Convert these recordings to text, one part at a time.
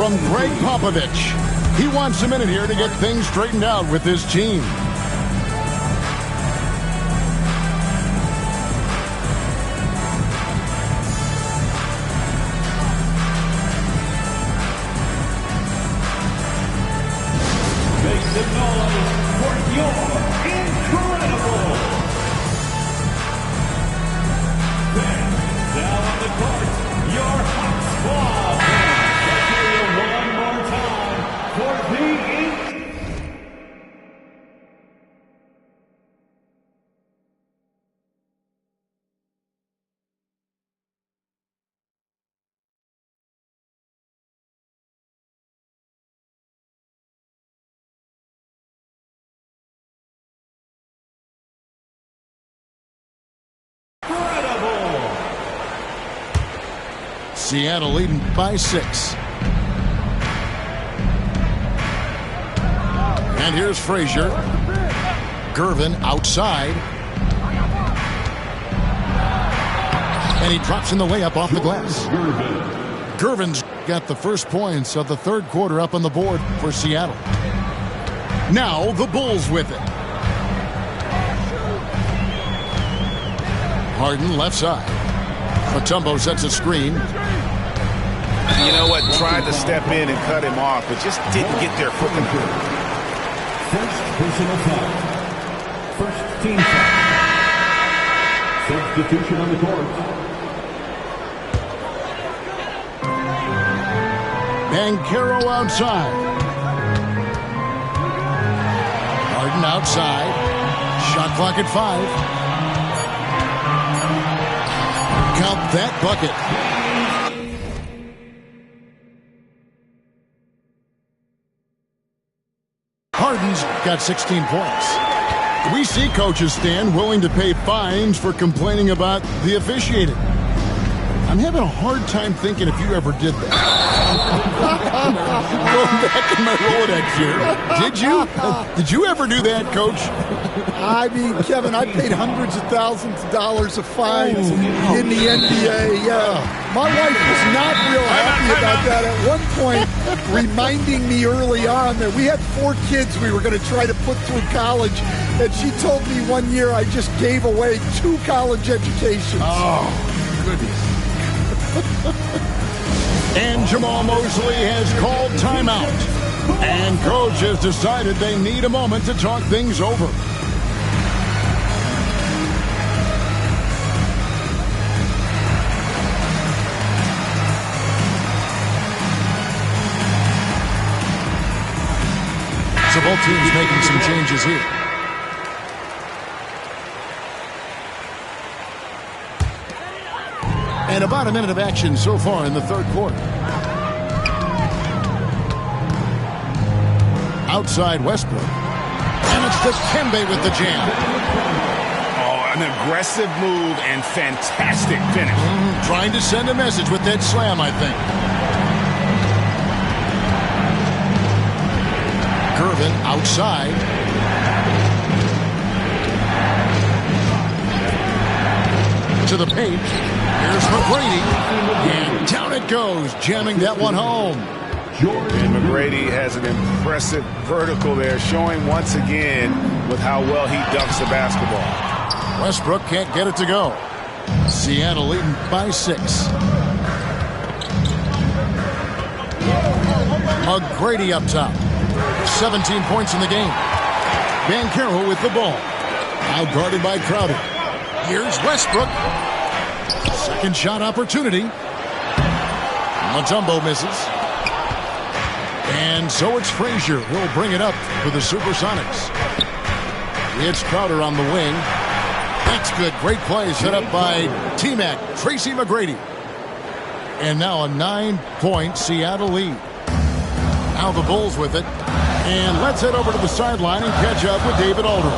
From Greg Popovich. He wants a minute here to get things straightened out with his team. Make some noise for your incredible. Then, down on the court, your hot squad. Let's hear you one more time for the Seattle leading by 6. And here's Frazier. Gervin outside. And he drops in the layup off the glass. Gervin's got the first points of the third quarter up on the board for Seattle. Now the Bulls with it. Harden left side. Mutombo sets a screen. You know what? Tried to step in and cut him off, but just didn't get there quick enough. First personal foul. First team foul. Substitution on the court. Banchero outside. Harden outside. Shot clock at 5. Count that bucket. Harden's got 16 points. We see coaches stand willing to pay fines for complaining about the officiating. I'm having a hard time thinking if you ever did that. Going back in my Rolodex here. Did you? Did you ever do that, Coach? I mean, Kevin, I paid hundreds of thousands of dollars of fines in the NBA. My wife was not real happy about that. At one point, reminding me early on that we had 4 kids we were going to try to put through college, and she told me one year I just gave away 2 college educations. Oh, goodness. And Jamal Mosley has called timeout. And Coach has decided they need a moment to talk things over. So both teams making some changes here. And about a minute of action so far in the third quarter. Outside Westbrook. And it's Dikembe with the jam. Oh, an aggressive move and fantastic finish. Trying to send a message with that slam, I think. Gervin outside. To the paint. Here's McGrady. And down it goes, jamming that one home. And McGrady has an impressive vertical there, showing once again with how well he dunks the basketball. Westbrook can't get it to go. Seattle leading by 6. McGrady up top. 17 points in the game. Banchero with the ball. Now guarded by Crowder. Here's Westbrook. Second shot opportunity. Mutombo misses. And so it's Frazier who'll bring it up for the Supersonics. It's Crowder on the wing. That's good. Great play set up by T-Mac, Tracy McGrady. And now a 9-point Seattle lead. Now the Bulls with it. And let's head over to the sideline and catch up with David Aldridge.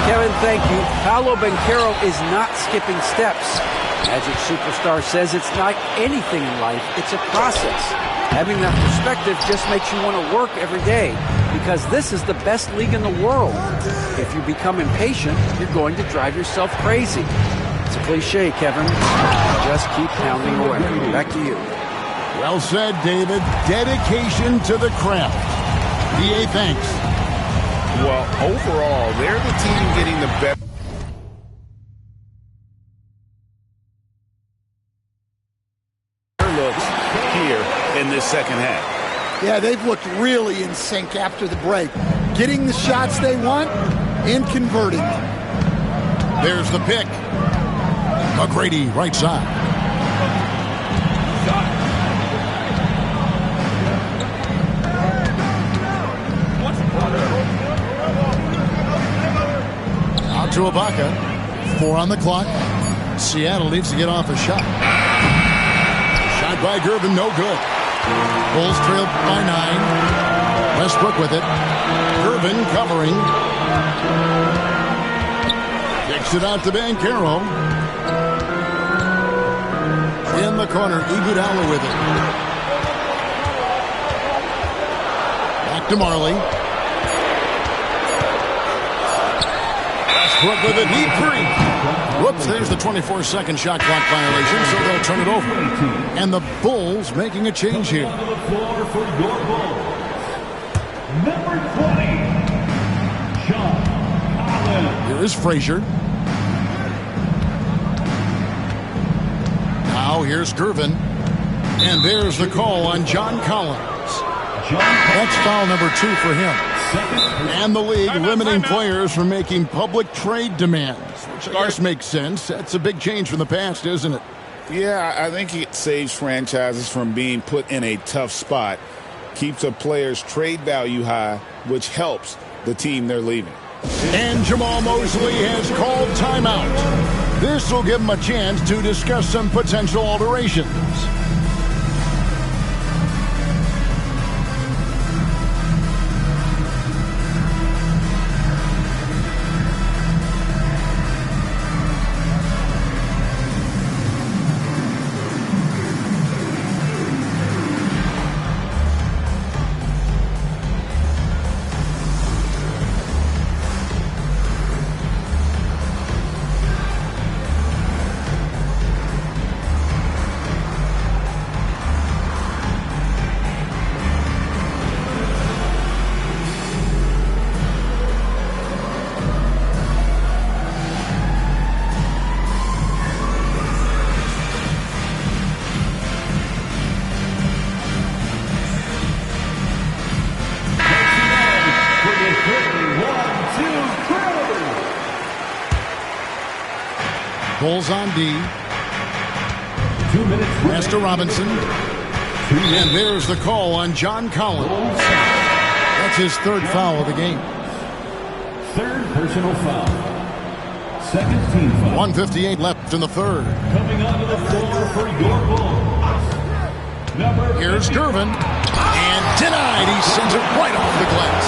Kevin, thank you. Paolo Banchero is not skipping steps. Magic Superstar says it's like anything in life. It's a process. Having that perspective just makes you want to work every day because this is the best league in the world. If you become impatient, you're going to drive yourself crazy. It's a cliche, Kevin. Just keep pounding away. Back to you. Well said, David. Dedication to the craft. DA, thanks. Well, overall, they're the team getting the better looks here in this second half. Yeah, they've looked really in sync after the break. Getting the shots they want and converting them. There's the pick. McGrady, right side. Out to Ibaka. 4 on the clock. Seattle needs to get off a shot. Shot by Gervin, no good. Bulls trail by 9. Westbrook with it. Gervin covering. Kicks it out to Banchero. In the corner, Iguodala with it. Back to Marley. Westbrook with it, deep 3. Whoops, there's the 24-second shot clock violation, so they'll turn it over. And the Bulls making a change here. Number 20, John Collins. Here is Frazier. Now here's Gervin. And there's the call on John Collins. That's foul number 2 for him. And the league limiting players from making public trade demands, which I guess makes sense. That's a big change from the past, isn't it? Yeah, I think it saves franchises from being put in a tough spot, keeps a player's trade value high, which helps the team they're leaving. And Jamal Mosley has called timeout. This will give him a chance to discuss some potential alterations. Bulls on D. 2 minutes. Master Robinson. And there's the call on John Collins. That's his 3rd foul of the game. 3rd personal foul. 2nd team foul. 1:58 left in the 3rd. Coming onto the floor for your Bulls. Number Here's Gervin. And denied. He sends it right off the glass.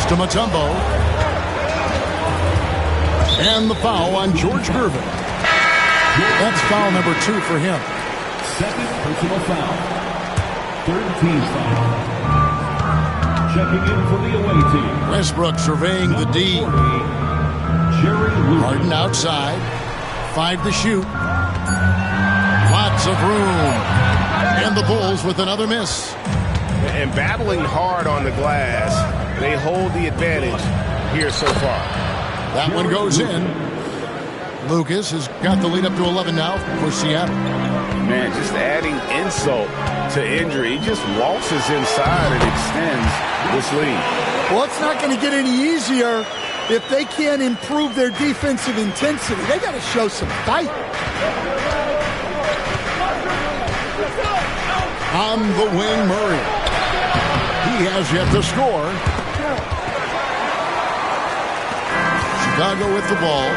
To Mutombo. And the foul on George Gervin. That's foul number 2 for him. 2nd personal foul. 3rd team foul. Checking in for the away team. Westbrook surveying the D. Harden outside. 5 to shoot. Lots of room. And the Bulls with another miss. And battling hard on the glass, they hold the advantage here so far. That one goes in. Lucas has got the lead up to 11 now for Seattle. Man, just adding insult to injury. He just waltzes inside and extends this lead. Well, it's not going to get any easier if they can't improve their defensive intensity. They got to show some fight. On the wing, Murray. He has yet to score. Chicago with the ball.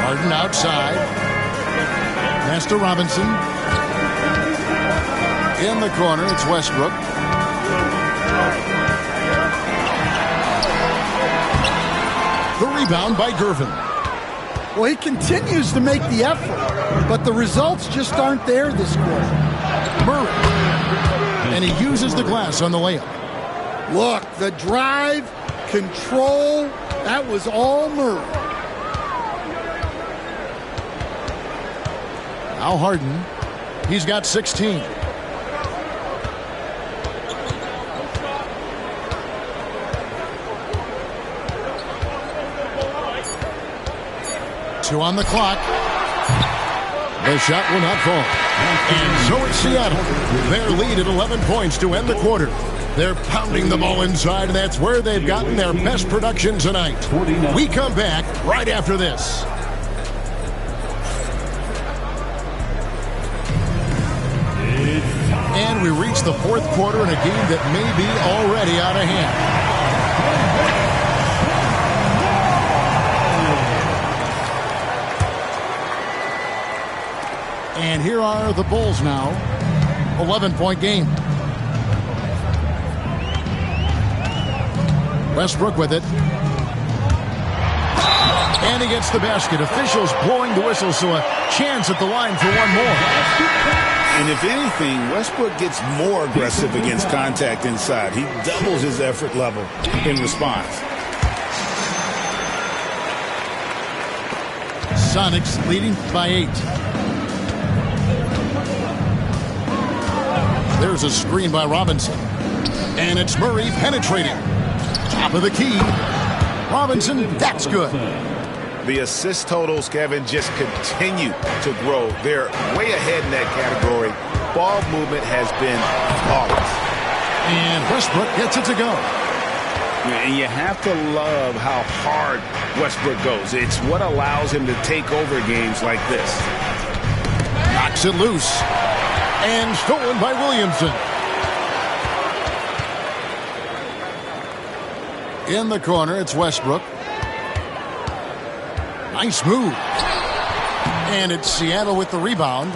Harden outside. Master Robinson. In the corner, it's Westbrook. The rebound by Gervin. Well, he continues to make the effort, but the results just aren't there this quarter. Murray. And he uses the glass on the layup. Look, the drive, control, that was all Murray. Now Harden. He's got 16. Two on the clock. The shot will not fall. And so it's Seattle. Their lead at 11 points to end the quarter. They're pounding the ball inside, and that's where they've gotten their best production tonight. We come back right after this. And we reach the fourth quarter in a game that may be already out of hand. And here are the Bulls now. 11-point game. Westbrook with it. And he gets the basket. Officials blowing the whistle, so a chance at the line for one more. And if anything, Westbrook gets more aggressive against contact inside. He doubles his effort level in response. Sonics leading by 8. There's a screen by Robinson. And it's Murray penetrating. Top of the key. Robinson, that's good. The assist totals, Kevin, just continue to grow. They're way ahead in that category. Ball movement has been flawless. And Westbrook gets it to go. And you have to love how hard Westbrook goes. It's what allows him to take over games like this. Knocks it loose. And stolen by Williamson. In the corner, it's Westbrook. Nice move. And it's Seattle with the rebound.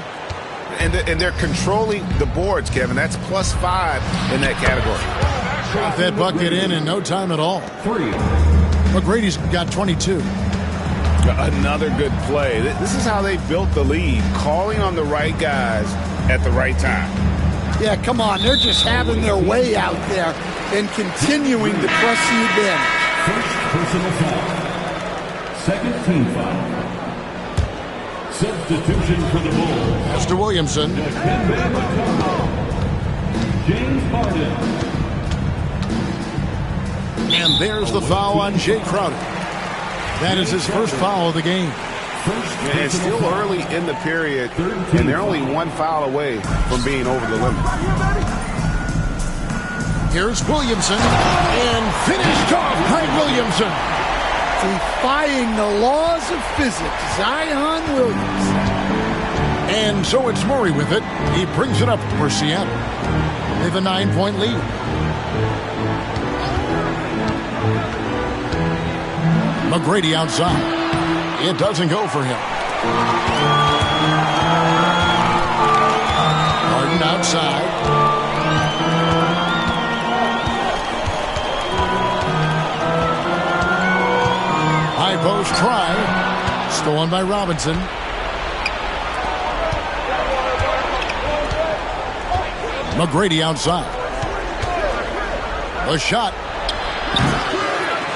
And they're controlling the boards, Kevin. That's +5 in that category. Got that bucket in no time at all. McGrady's got 22. Another good play. This is how they built the lead, calling on the right guys at the right time. Yeah, come on. They're just having their way out there and continuing to press the advantage. First personal foul. Second team foul. Substitution for the Bulls. As to Williamson. James Harden. And there's the foul on Jay Crowder. That is his first foul of the game. And it's still early in the period, and they're only one foul away from being over the limit. Here's Williamson, and finished off by Williamson. Defying the laws of physics, Zion Williamson. And so it's Murray with it. He brings it up for Seattle. They have a 9-point lead. McGrady outside. It doesn't go for him. Harden outside. High post try. Stolen by Robinson. McGrady outside. The shot.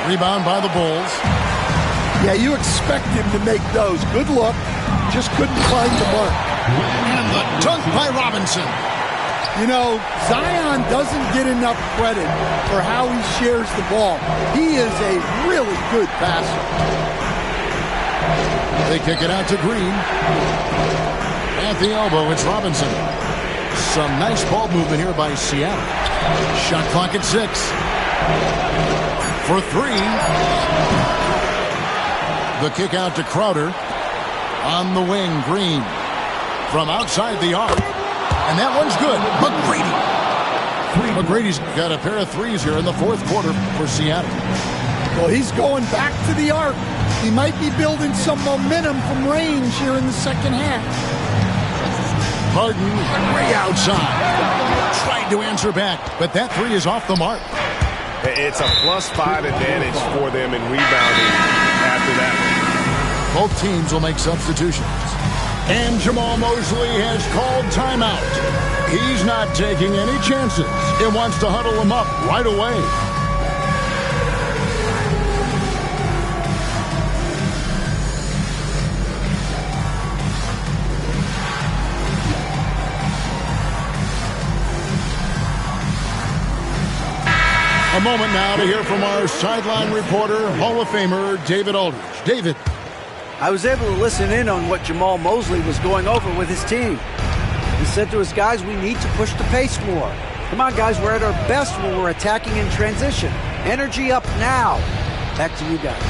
Rebound by the Bulls. Yeah, you expect him to make those. Good look. Just couldn't find the mark. And the dunk by Robinson. You know, Zion doesn't get enough credit for how he shares the ball. He is a really good passer. They kick it out to Green. At the elbow, it's Robinson. Some nice ball movement here by Seattle. Shot clock at 6. For 3. The kick out to Crowder. On the wing, Green. From outside the arc. And that one's good. McGrady. McGrady's got a pair of threes here in the fourth quarter for Seattle. Well, he's going back to the arc. He might be building some momentum from range here in the second half. Harden way outside. Tried to answer back, but that three is off the mark. It's a +5 advantage for them in rebounding after that. Both teams will make substitutions. And Jamal Mosley has called timeout. He's not taking any chances. He wants to huddle him up right away. A moment now to hear from our sideline reporter, Hall of Famer David Aldridge. David. I was able to listen in on what Jamal Mosley was going over with his team. He said to his guys, we need to push the pace more. Come on, guys, we're at our best when we're attacking in transition. Energy up now. Back to you guys.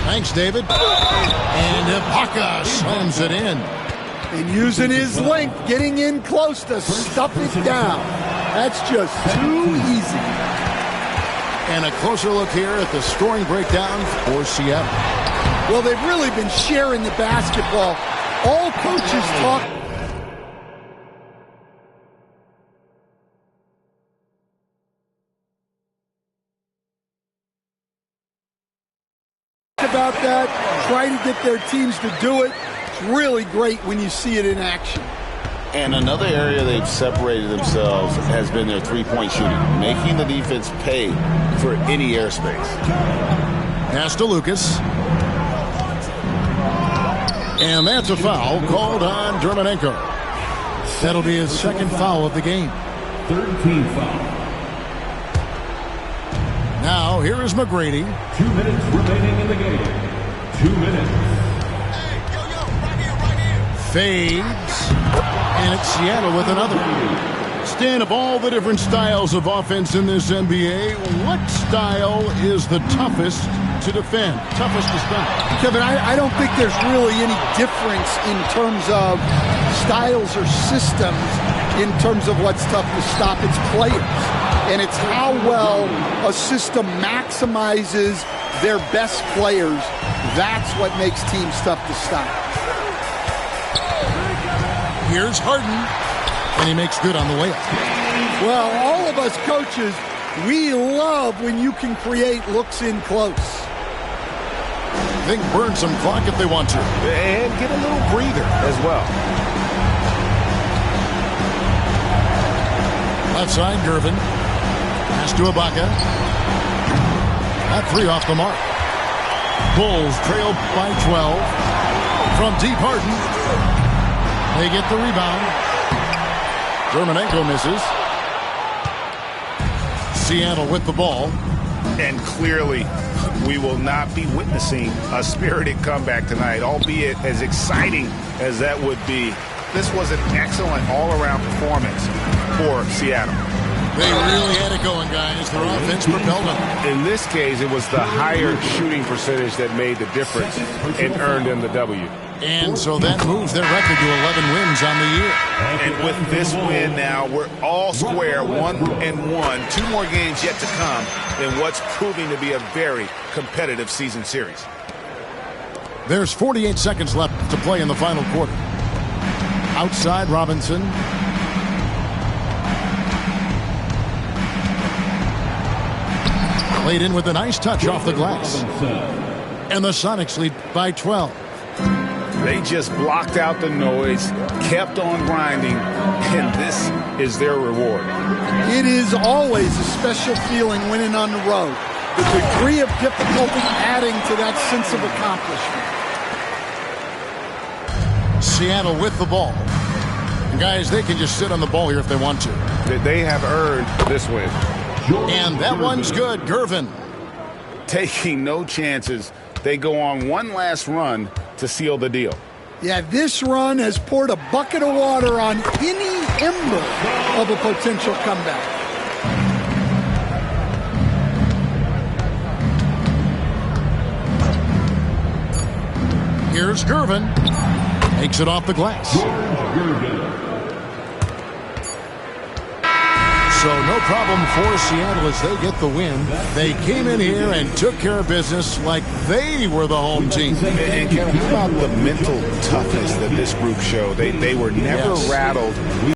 Thanks, David. And Ibaka slams it in. And using his length, getting in close to stuff it down. That's just too easy. And a closer look here at the scoring breakdown for Seattle. Well, they've really been sharing the basketball. All coaches talk about that, try to get their teams to do it. It's really great when you see it in action. And another area they've separated themselves has been their three-point shooting, making the defense pay for any airspace. Pass to Lucas. And that's a foul called on Dermonenko. That'll be his second foul of the game. 13 foul. Now, here is McGrady. 2 minutes remaining in the game. 2 minutes. Fades. And it's Seattle with another. Stan, of all the different styles of offense in this NBA, what style is the toughest to defend, toughest to stop? Kevin, I don't think there's really any difference in terms of styles or systems in terms of what's tough to stop. It's players. And it's how well a system maximizes their best players. That's what makes teams tough to stop. Here's Harden, and he makes good on the layup. Well, all of us coaches, we love when you can create looks in close. They can burn some clock if they want to. And get a little breather as well. Left side, Gervin. Pass to Ibaka. That three off the mark. Bulls trail by 12. From deep, Harden. They get the rebound. Dermonenko misses. Seattle with the ball. And clearly, we will not be witnessing a spirited comeback tonight, albeit as exciting as that would be. This was an excellent all-around performance for Seattle. They really had it going, guys. Their offense propelled them. In this case, it was the higher shooting percentage that made the difference and earned them the W. And so that moves their record to 11 wins on the year. And with this win now, we're all square, 1-1. 2 more games yet to come in what's proving to be a very competitive season series. There's 48 seconds left to play in the final quarter. Outside, Robinson. Laid in with a nice touch off the glass. And the Sonics lead by 12. They just blocked out the noise, kept on grinding, and this is their reward. It is always a special feeling winning on the road. The degree of difficulty adding to that sense of accomplishment. Seattle with the ball. And guys, they can just sit on the ball here if they want to. They have earned this win. And that one's good. Gervin. Taking no chances. They go on one last run to seal the deal. Yeah, this run has poured a bucket of water on any ember of a potential comeback. Here's Gervin. Takes it off the glass. So no problem for Seattle as they get the win. They came in here and took care of business like they were the home team. And Kevin, how about the mental toughness that this group showed? They were never rattled.